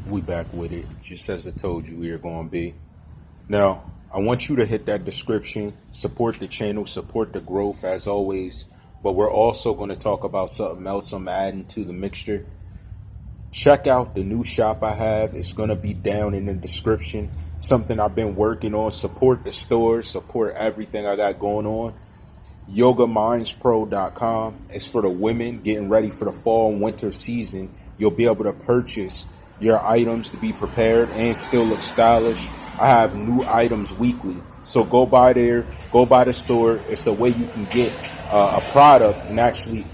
We back with it, just as I told you we are going to be. Now, I want you to hit that description, support the channel, support the growth as always. But we're also going to talk about something else I'm adding to the mixture. Check out the new shop I have. It's going to be down in the description. Something I've been working on. Support the store, support everything I got going on. YogaMindsPro.com. It's for the women getting ready for the fall and winter season. You'll be able to purchase your items to be prepared and still look stylish. I have new items weekly, so go by there, go by the store. It's a way you can get a product and actually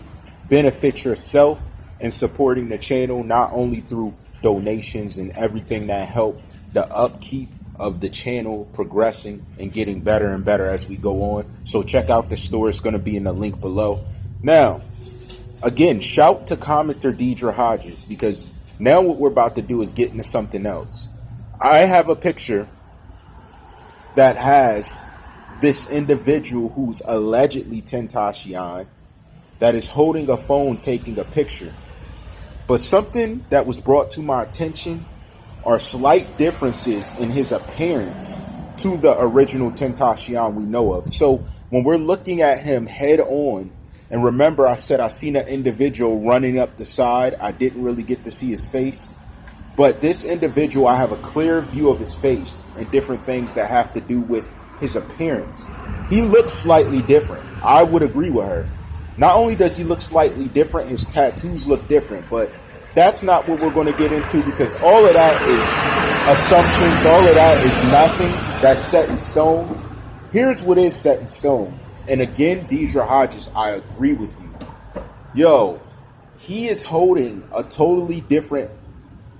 benefit yourself and supporting the channel, not only through donations and everything that help the upkeep of the channel progressing and getting better and better as we go on. So check out the store. It's going to be in the link below. Now, again, shout to commenter Dedria Hodges, because now what we're about to do is get into something else. I have a picture that has this individual who's allegedly Tentacion that is holding a phone taking a picture. But something that was brought to my attention are slight differences in his appearance to the original Tentacion we know of. So when we're looking at him head on, and remember I said I seen an individual running up the side. I didn't really get to see his face. But this individual, I have a clear view of his face and different things that have to do with his appearance. He looks slightly different. I would agree with her. Not only does he look slightly different, his tattoos look different. But that's not what we're going to get into, because all of that is assumptions. All of that is nothing that's set in stone. Here's what is set in stone. And again, Dedria Hodges, I agree with you. Yo, he is holding a totally different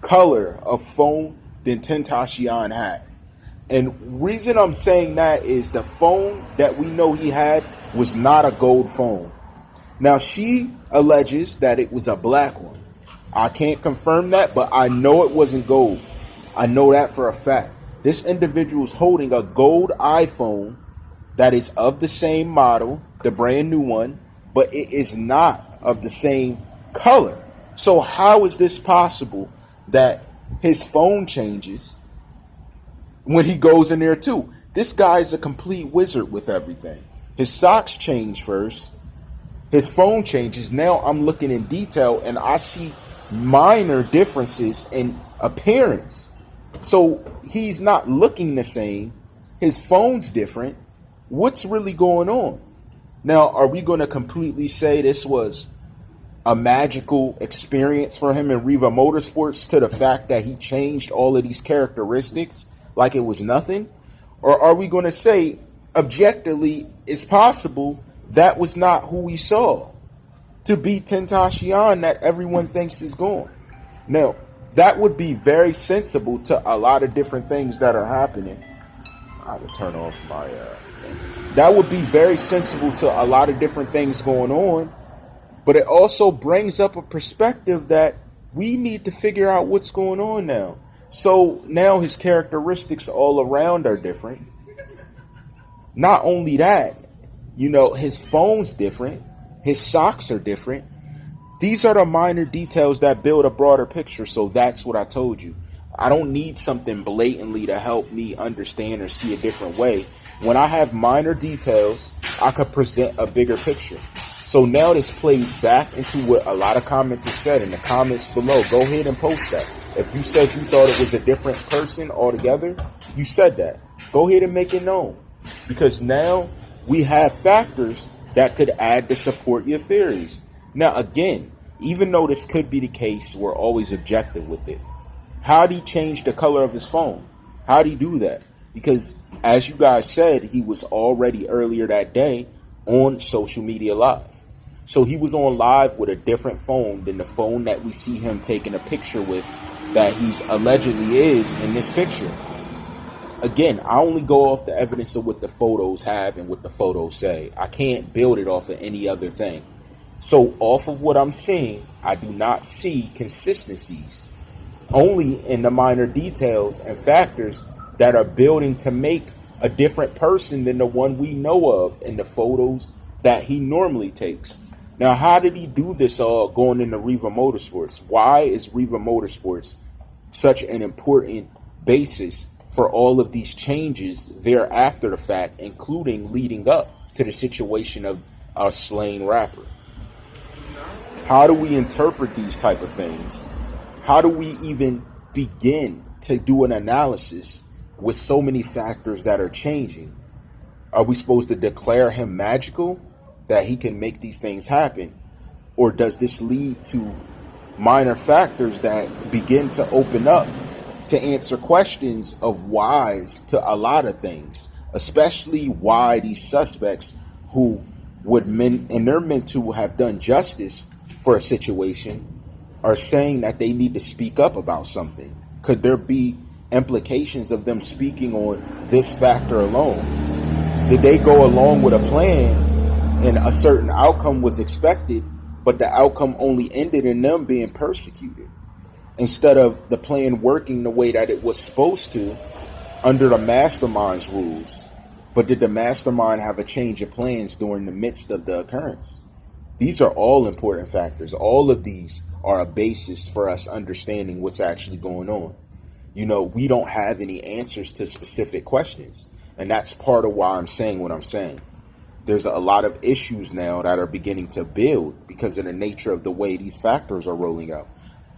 color of phone than Tentacion had. And reason I'm saying that is the phone that we know he had was not a gold phone. Now, she alleges that it was a black one. I can't confirm that, but I know it wasn't gold. I know that for a fact. This individual is holding a gold iPhone that is of the same model, the brand new one, but it is not of the same color. So how is this possible that his phone changes when he goes in there too? This guy is a complete wizard with everything. His socks change first. His phone changes. Now I'm looking in detail and I see minor differences in appearance. So he's not looking the same. His phone's different. What's really going on? Now, are we going to completely say this was a magical experience for him in Riva Motorsports to the fact that he changed all of these characteristics like it was nothing? Or are we going to say objectively it's possible that was not who we saw to be Tentacion that everyone thinks is gone? Now, that would be very sensible to a lot of different things that are happening. I will turn off my that would be very sensible to a lot of different things going on, but it also brings up a perspective that we need to figure out what's going on now. So now his characteristics all around are different. Not only that, you know, his phone's different, his socks are different. These are the minor details that build a broader picture. So that's what I told you. I don't need something blatantly to help me understand or see a different way. When I have minor details, I could present a bigger picture. So now this plays back into what a lot of commenters said in the comments below. Go ahead and post that. If you said you thought it was a different person altogether, you said that. Go ahead and make it known. Because now we have factors that could add to support your theories. Now, again, even though this could be the case, we're always objective with it. How'd he change the color of his phone? How'd he do that? Because, as you guys said, he was already earlier that day on social media live. So he was on live with a different phone than the phone that we see him taking a picture with that he's allegedly is in this picture. Again, I only go off the evidence of what the photos have and what the photos say. I can't build it off of any other thing. So off of what I'm seeing, I do not see consistencies. Only in the minor details and factors that are building to make a different person than the one we know of in the photos that he normally takes. Now, how did he do this all going into Riva Motorsports? Why is Riva Motorsports such an important basis for all of these changes there after the fact, including leading up to the situation of a slain rapper. How do we interpret these type of things? How do we even begin to do an analysis with so many factors that are changing? Are we supposed to declare him magical, that he can make these things happen? Or does this lead to minor factors that begin to open up to answer questions of whys to a lot of things, especially why these suspects who they're meant to have done justice for a situation are saying that they need to speak up about something? Could there be implications of them speaking on this factor alone? Did they go along with a plan and a certain outcome was expected, but the outcome only ended in them being persecuted instead of the plan working the way that it was supposed to under the mastermind's rules? But did the mastermind have a change of plans during the midst of the occurrence? These are all important factors. All of these are a basis for us understanding what's actually going on. You know, we don't have any answers to specific questions. And that's part of why I'm saying what I'm saying. There's a lot of issues now that are beginning to build because of the nature of the way these factors are rolling out.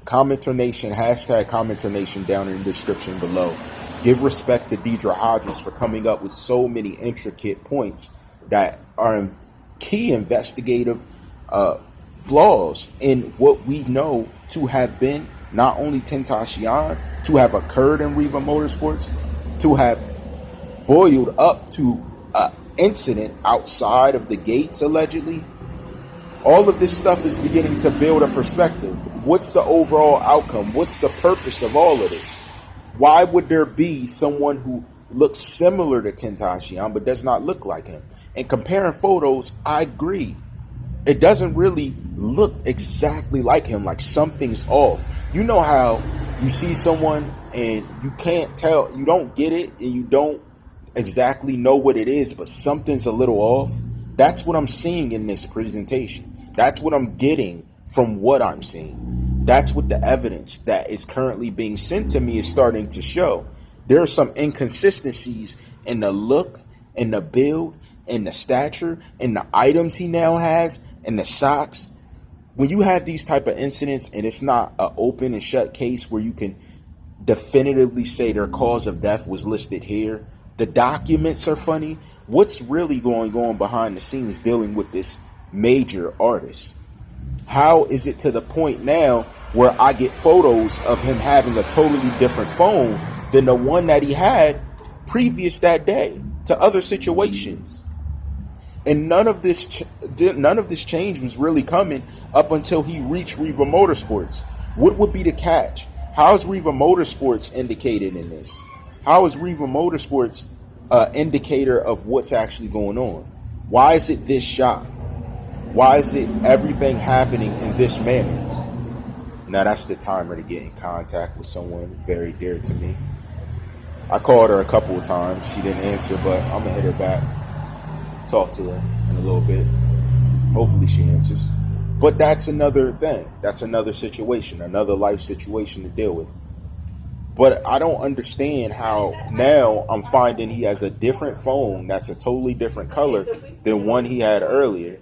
CommenterNation, hashtag CommenterNation down in the description below. Give respect to Dedria Hodges for coming up with so many intricate points that are key investigative flaws in what we know to have been not only Tentacion, to have occurred in Riva Motorsports, to have boiled up to an incident outside of the gates, allegedly. All of this stuff is beginning to build a perspective. What's the overall outcome? What's the purpose of all of this? Why would there be someone who looks similar to Tentacion but does not look like him? And comparing photos, I agree. It doesn't really look exactly like him, like something's off. You know how you see someone and you can't tell, you don't get it, and you don't exactly know what it is, but something's a little off? That's what I'm seeing in this presentation. That's what I'm getting from what I'm seeing. That's what the evidence that is currently being sent to me is starting to show. There are some inconsistencies in the look, in the build, in the stature, in the items he now has, in the socks. When you have these type of incidents and it's not an open and shut case where you can definitively say their cause of death was listed here, the documents are funny. What's really going on behind the scenes dealing with this major artist? How is it to the point now where I get photos of him having a totally different phone than the one that he had previous that day to other situations? And none of this change was really coming up until he reached Riva Motorsports. What would be the catch? How is Riva Motorsports indicated in this? How is Riva Motorsports an indicator of what's actually going on? Why is it this shot? Why is it everything happening in this manner? Now that's the timer to get in contact with someone very dear to me. I called her a couple of times. She didn't answer, but I'm going to hit her back. Talk to her in a little bit. Hopefully she answers. But that's another thing. That's another situation, another life situation to deal with. But I don't understand how now I'm finding he has a different phone that's a totally different color than one he had earlier.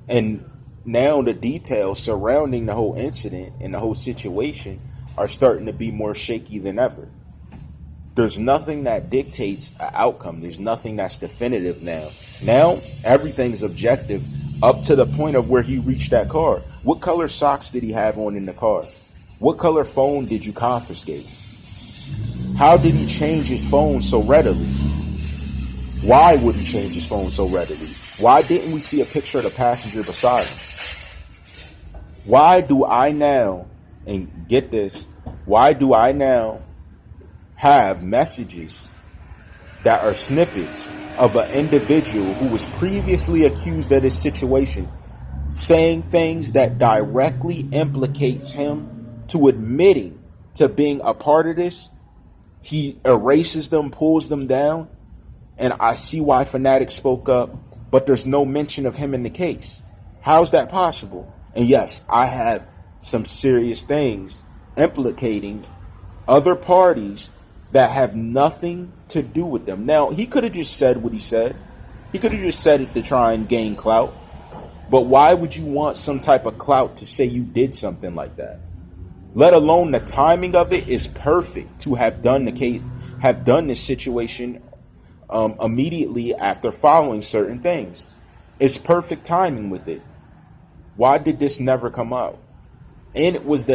And now the details surrounding the whole incident and the whole situation are starting to be more shaky than ever. There's nothing that dictates an outcome. There's nothing that's definitive now. Now everything's objective up to the point of where he reached that car. What color socks did he have on in the car? What color phone did you confiscate? How did he change his phone so readily? Why would he change his phone so readily? Why didn't we see a picture of the passenger beside him? Why do I now, and get this, why do I now have messages that are snippets of an individual who was previously accused of this situation saying things that directly implicates him to admitting to being a part of this? He erases them, pulls them down, and I see why Fanatic spoke up, but there's no mention of him in the case. How's that possible? And yes, I have some serious things implicating other parties that have nothing to do with them. Now, he could have just said what he said. He could have just said it to try and gain clout. But why would you want some type of clout to say you did something like that? Let alone the timing of it is perfect to have done this situation immediately after following certain things. It's perfect timing with it. Why did this never come out? And it was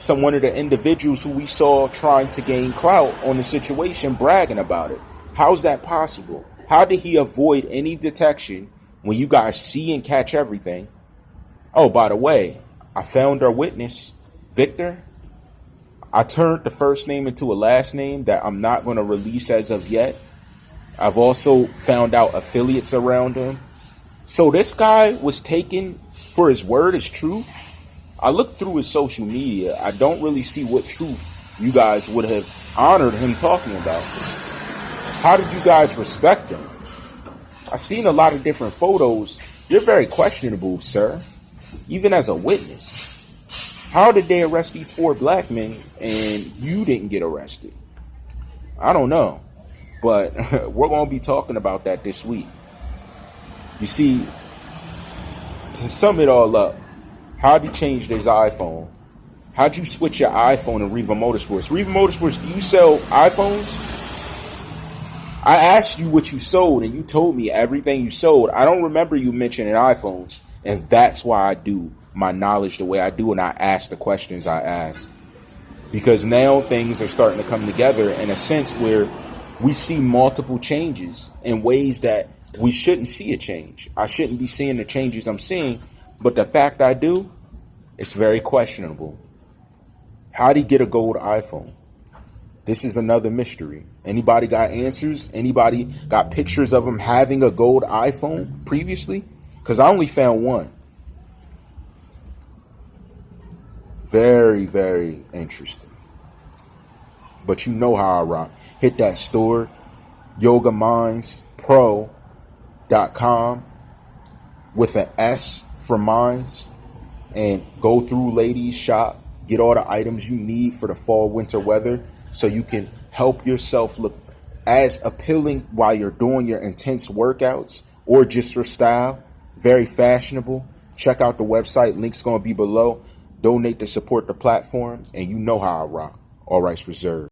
one of the individuals who we saw trying to gain clout on the situation bragging about it. How's that possible? How did he avoid any detection when you guys see and catch everything? Oh, by the way, I found our witness, Victor. I turned the first name into a last name that I'm not going to release as of yet. I've also found out affiliates around him. So this guy was taken for his word as true. I looked through his social media. I don't really see what truth you guys would have honored him talking about. How did you guys respect him? I've seen a lot of different photos. You're very questionable, sir, even as a witness. How did they arrest these 4 black men and you didn't get arrested? I don't know, but we're going to be talking about that this week. You see, to sum it all up, how'd you change this iPhone? How'd you switch your iPhone to Riva Motorsports? Riva Motorsports, do you sell iPhones? I asked you what you sold, and you told me everything you sold. I don't remember you mentioning iPhones, and that's why I do my knowledge the way I do, and I ask the questions I ask. Because now things are starting to come together in a sense where we see multiple changes in ways that we shouldn't see a change. I shouldn't be seeing the changes I'm seeing, but the fact I do, it's very questionable. How'd he get a gold iPhone? This is another mystery. Anybody got answers? Anybody got pictures of him having a gold iPhone previously? Because I only found one. Very, very interesting. But you know how I rock. Hit that store, yogaminds.pro.com with an S for minds, and go through ladies shop. Get all the items you need for the fall winter weather so you can help yourself look as appealing while you're doing your intense workouts or just for style. Very fashionable. Check out the website. Link's going to be below. Donate to support the platform, and you know how I rock. All rights reserved.